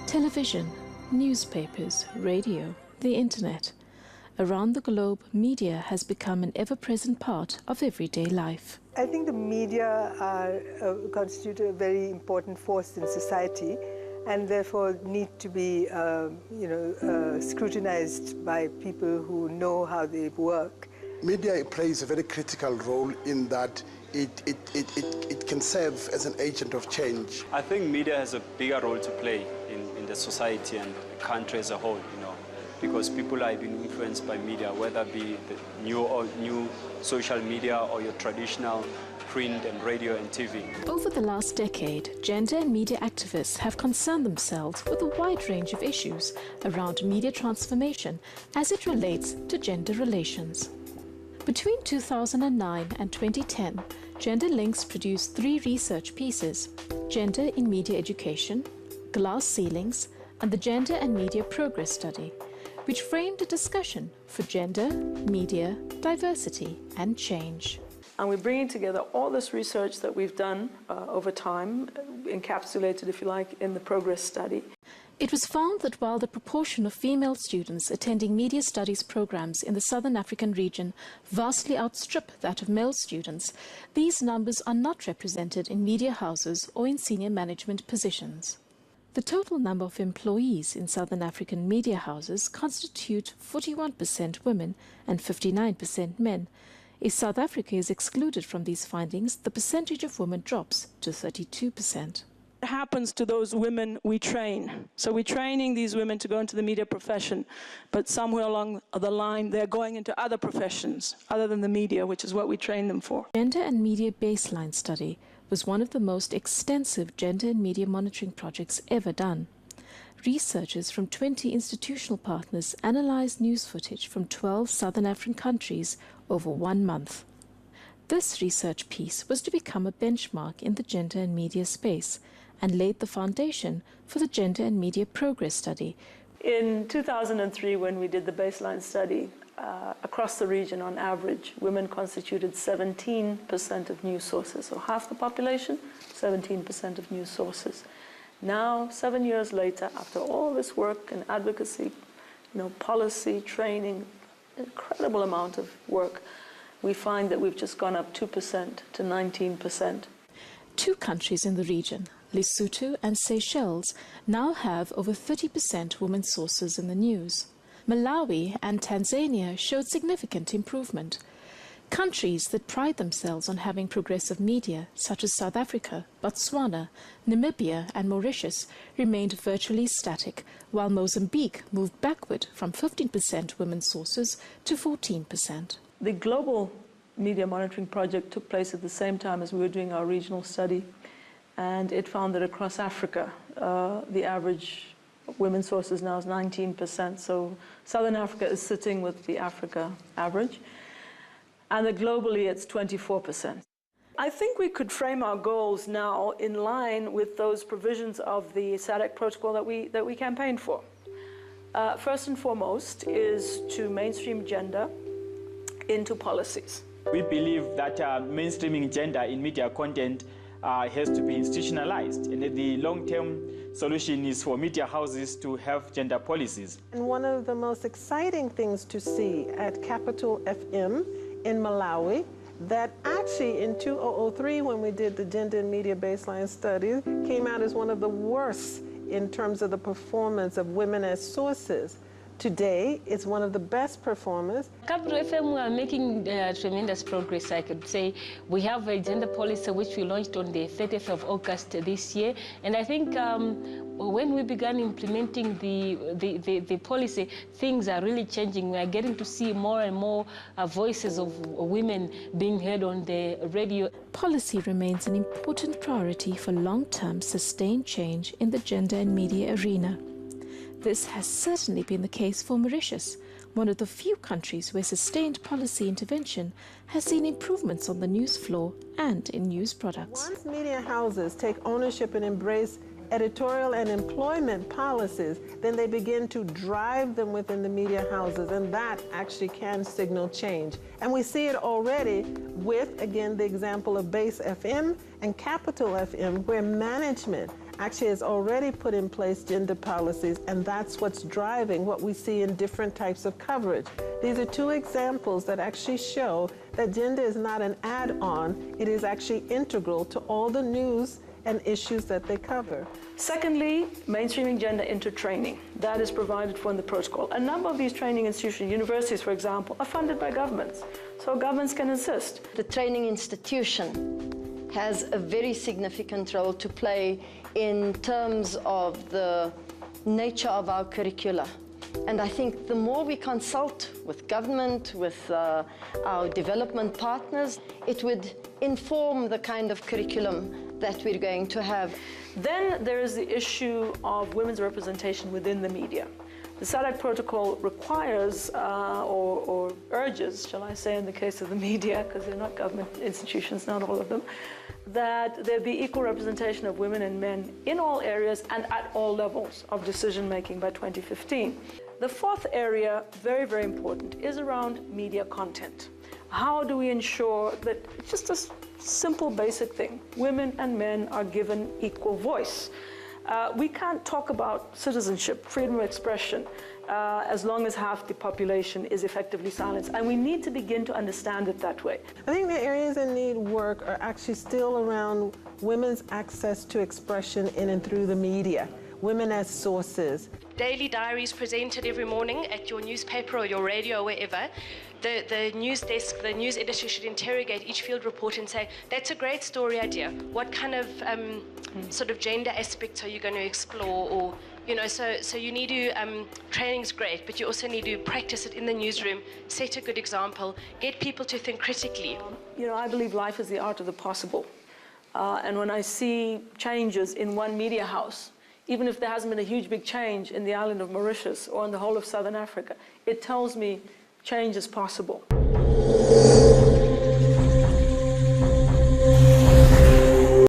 Television, newspapers, radio, the internet. Around the globe, media has become an ever-present part of everyday life. I think the media constitute a very important force in society and therefore need to be scrutinized by people who know how they work. Media plays a very critical role in that it can serve as an agent of change. I think media has a bigger role to play in the society and the country as a whole, because people are being influenced by media, whether it be the new social media or your traditional print and radio and TV. Over the last decade, gender and media activists have concerned themselves with a wide range of issues around media transformation as it relates to gender relations. Between 2009 and 2010, Gender Links produced 3 research pieces: Gender in Media Education, Glass Ceilings, and the Gender and Media Progress Study, which framed a discussion for gender, media, diversity, and change. And we're bringing together all this research that we've done over time, encapsulated, if you like, in the Progress Study. It was found that while the proportion of female students attending media studies programs in the Southern African region vastly outstrip that of male students, these numbers are not represented in media houses or in senior management positions. The total number of employees in Southern African media houses constitute 41% women and 59% men. If South Africa is excluded from these findings, the percentage of women drops to 32%. What happens to those women we train? So we're training these women to go into the media profession, but somewhere along the line they're going into other professions other than the media, which is what we train them for. Gender and Media Baseline Study was one of the most extensive gender and media monitoring projects ever done. Researchers from 20 institutional partners analyzed news footage from 12 Southern African countries over 1 month. This research piece was to become a benchmark in the gender and media space and laid the foundation for the Gender and Media Progress Study. In 2003, when we did the baseline study, across the region, on average, women constituted 17% of news sources. So half the population, 17% of news sources. Now, 7 years later, after all this work and advocacy, policy, training, incredible amount of work, we find that we've just gone up 2% to 19%. 2 countries in the region, Lesotho and Seychelles, now have over 30% women sources in the news. Malawi and Tanzania showed significant improvement. Countries that pride themselves on having progressive media, such as South Africa, Botswana, Namibia and Mauritius, remained virtually static, while Mozambique moved backward from 15% women sources to 14%. The global media monitoring project took place at the same time as we were doing our regional study, and it found that across Africa, the average women's sources now is 19%. So Southern Africa is sitting with the Africa average, and that globally it's 24%. I think we could frame our goals now in line with those provisions of the SADC protocol that we campaigned for. First and foremost is to mainstream gender into policies. We believe that mainstreaming gender in media content has to be institutionalized, and the long-term solution is for media houses to have gender policies. And one of the most exciting things to see at Capital FM in Malawi, that actually in 2003, when we did the Gender and Media Baseline Study, came out as one of the worst in terms of the performance of women as sources. Today, it's one of the best performers. Capital FM, we are making tremendous progress, I could say. We have a gender policy which we launched on the 30th of August this year. And I think when we began implementing the policy, things are really changing. We are getting to see more and more voices of women being heard on the radio. Policy remains an important priority for long-term sustained change in the gender and media arena. This has certainly been the case for Mauritius, one of the few countries where sustained policy intervention has seen improvements on the news floor and in news products. Once media houses take ownership and embrace editorial and employment policies, then they begin to drive them within the media houses, and that actually can signal change. And we see it already with, again, the example of Base FM and Capital FM, where management actually has already put in place gender policies, and that's what's driving what we see in different types of coverage. These are two examples that actually show that gender is not an add-on, it is actually integral to all the news and issues that they cover. Secondly, mainstreaming gender into training. That is provided for in the protocol. A number of these training institutions, universities for example, are funded by governments, so governments can assist. The training institution has a very significant role to play in terms of the nature of our curricula. And I think the more we consult with government, with our development partners, it would inform the kind of curriculum that we're going to have. Then there is the issue of women's representation within the media. The SADC protocol requires or urges, shall I say in the case of the media, because they're not government institutions, not all of them, that there be equal representation of women and men in all areas and at all levels of decision making by 2015. The fourth area, very, very important, is around media content. How do we ensure that, it's just a simple basic thing, women and men are given equal voice? We can't talk about citizenship, freedom of expression, as long as half the population is effectively silenced. And we need to begin to understand it that way. I think the areas that need work are actually still around women's access to expression in and through the media, women as sources. Daily diaries presented every morning at your newspaper or your radio or wherever. The news desk, the news editor should interrogate each field report and say, that's a great story idea. What kind of sort of gender aspects are you going to explore? Or, you know, so you need to, training's great, but you also need to practice it in the newsroom, set a good example, get people to think critically. You know, I believe life is the art of the possible. And when I see changes in one media house, even if there hasn't been a huge big change in the island of Mauritius or in the whole of Southern Africa, it tells me change is possible.